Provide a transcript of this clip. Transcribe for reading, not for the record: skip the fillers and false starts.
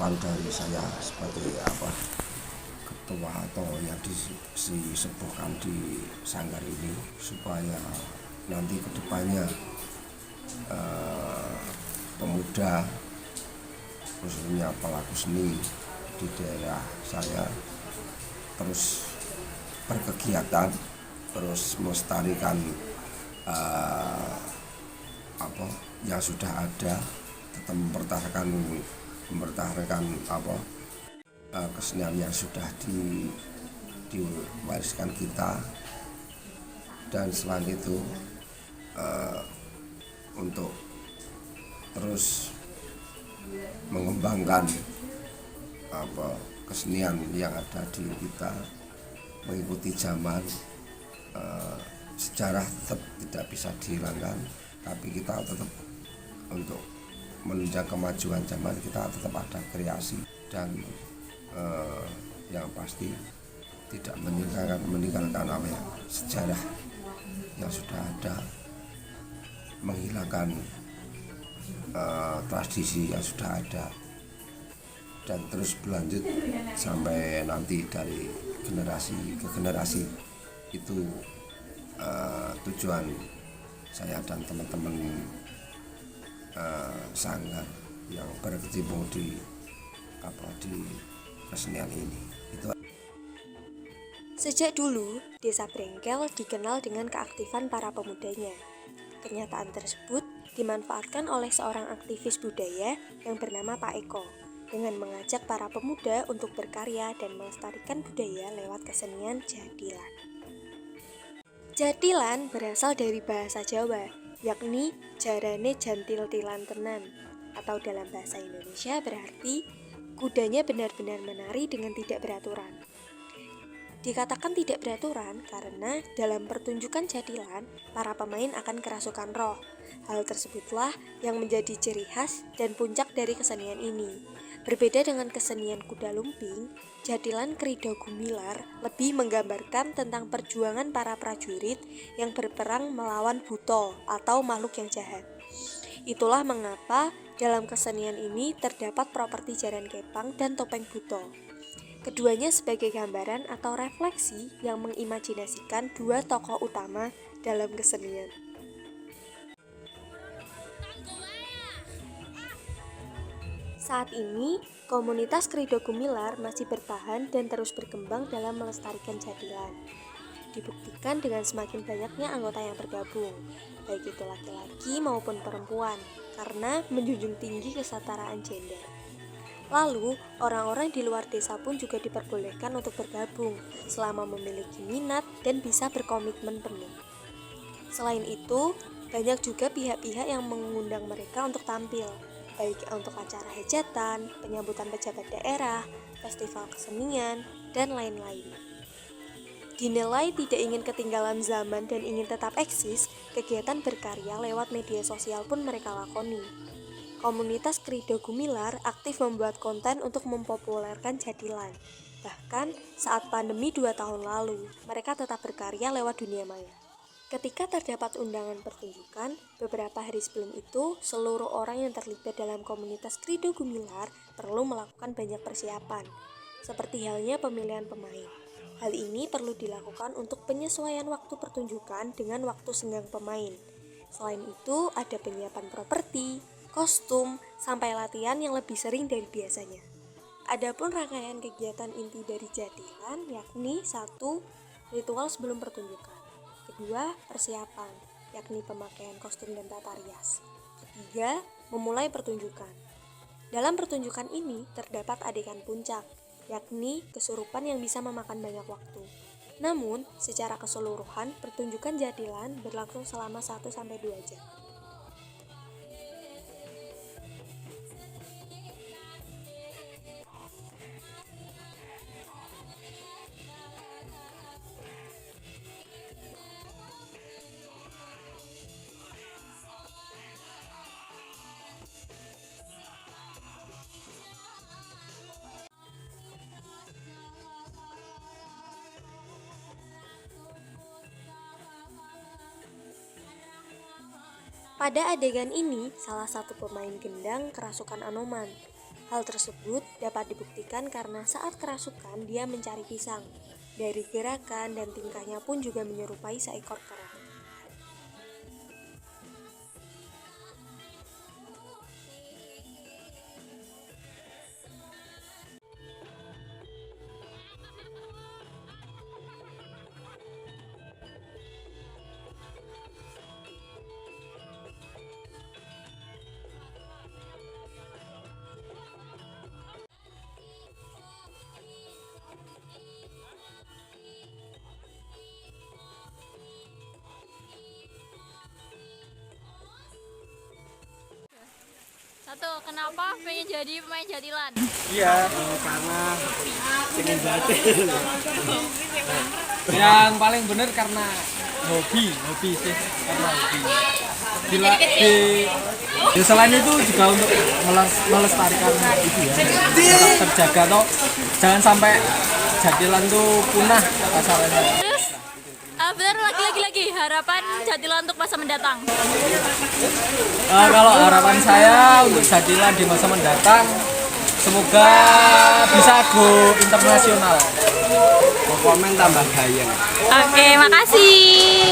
peran dari saya sebagai ketua atau yang disebutkan di sanggar ini, supaya nanti kedepannya pemuda khususnya pelaku seni di daerah saya terus berkegiatan, terus melestarikan yang sudah ada, tetap mempertahankan kesenian yang sudah diwariskan kita. Dan selain itu untuk terus mengembangkan kesenian yang ada di kita, mengikuti zaman. Sejarah tetap tidak bisa dihilangkan, tapi kita tetap untuk menunjang kemajuan zaman, kita tetap ada kreasi dan yang pasti tidak meninggalkan sejarah yang sudah ada, menghilangkan tradisi yang sudah ada, dan terus berlanjut sampai nanti dari generasi ke generasi. Itu tujuan saya dan teman-teman sanggar yang berkecimpung di kesenian ini. Sejak dulu, Desa Brengkel dikenal dengan keaktifan para pemudanya. Kenyataan tersebut dimanfaatkan oleh seorang aktivis budaya yang bernama Pak Eko, dengan mengajak para pemuda untuk berkarya dan melestarikan budaya lewat kesenian jadilan. Jadilan berasal dari bahasa Jawa, yakni jarane jantil-tilan tenan, atau dalam bahasa Indonesia berarti kudanya benar-benar menari dengan tidak beraturan. Dikatakan tidak beraturan karena dalam pertunjukan jadilan, para pemain akan kerasukan roh. Hal tersebutlah yang menjadi ciri khas dan puncak dari kesenian ini. Berbeda dengan kesenian kuda lumping, jadilan Krida Gumilar lebih menggambarkan tentang perjuangan para prajurit yang berperang melawan buto atau makhluk yang jahat. Itulah mengapa dalam kesenian ini terdapat properti jaran kepang dan topeng buto. Keduanya sebagai gambaran atau refleksi yang mengimajinasikan dua tokoh utama dalam kesenian. Saat ini, komunitas Krida Gumilar masih bertahan dan terus berkembang dalam melestarikan jadilan. Dibuktikan dengan semakin banyaknya anggota yang bergabung, baik itu laki-laki maupun perempuan, karena menjunjung tinggi kesetaraan gender. Lalu, orang-orang di luar desa pun juga diperbolehkan untuk bergabung selama memiliki minat dan bisa berkomitmen penuh. Selain itu, banyak juga pihak-pihak yang mengundang mereka untuk tampil, baik untuk acara hajatan, penyambutan pejabat daerah, festival kesenian, dan lain-lain. Dinilai tidak ingin ketinggalan zaman dan ingin tetap eksis, kegiatan berkarya lewat media sosial pun mereka lakoni. Komunitas Krida Gumilar aktif membuat konten untuk mempopulerkan jadilan. Bahkan saat pandemi 2 tahun lalu, mereka tetap berkarya lewat dunia maya. Ketika terdapat undangan pertunjukan, beberapa hari sebelum itu, seluruh orang yang terlibat dalam komunitas Krida Gumilar perlu melakukan banyak persiapan, seperti halnya pemilihan pemain. Hal ini perlu dilakukan untuk penyesuaian waktu pertunjukan dengan waktu senggang pemain. Selain itu, ada penyiapan properti, kostum, sampai latihan yang lebih sering dari biasanya. Adapun rangkaian kegiatan inti dari jadilan yakni 1. Ritual sebelum pertunjukan. 2. Persiapan, yakni pemakaian kostum dan tata rias. 3. Memulai pertunjukan. Dalam pertunjukan ini terdapat adegan puncak, yakni kesurupan yang bisa memakan banyak waktu. Namun, secara keseluruhan, pertunjukan jadilan berlangsung selama 1-2 jam. Pada adegan ini, salah satu pemain gendang kerasukan Anoman. Hal tersebut dapat dibuktikan karena saat kerasukan dia mencari pisang. Dari gerakan dan tingkahnya pun juga menyerupai seekor kera. Satu, kenapa pengen jadi pemain jatilan? Iya, karena pengen jatil. Yang paling bener karena hobi sih, karena hobi. Ya selain itu juga untuk melestarikan itu ya, tetap terjaga toh, jangan sampai jatilan tuh punah kasarnya. Terus, bener lagi harapan jatilan untuk masa mendatang. Kalau harapan saya untuk jatilan di masa mendatang, semoga bisa go internasional. Komen tambah gayeng. Oke, makasih.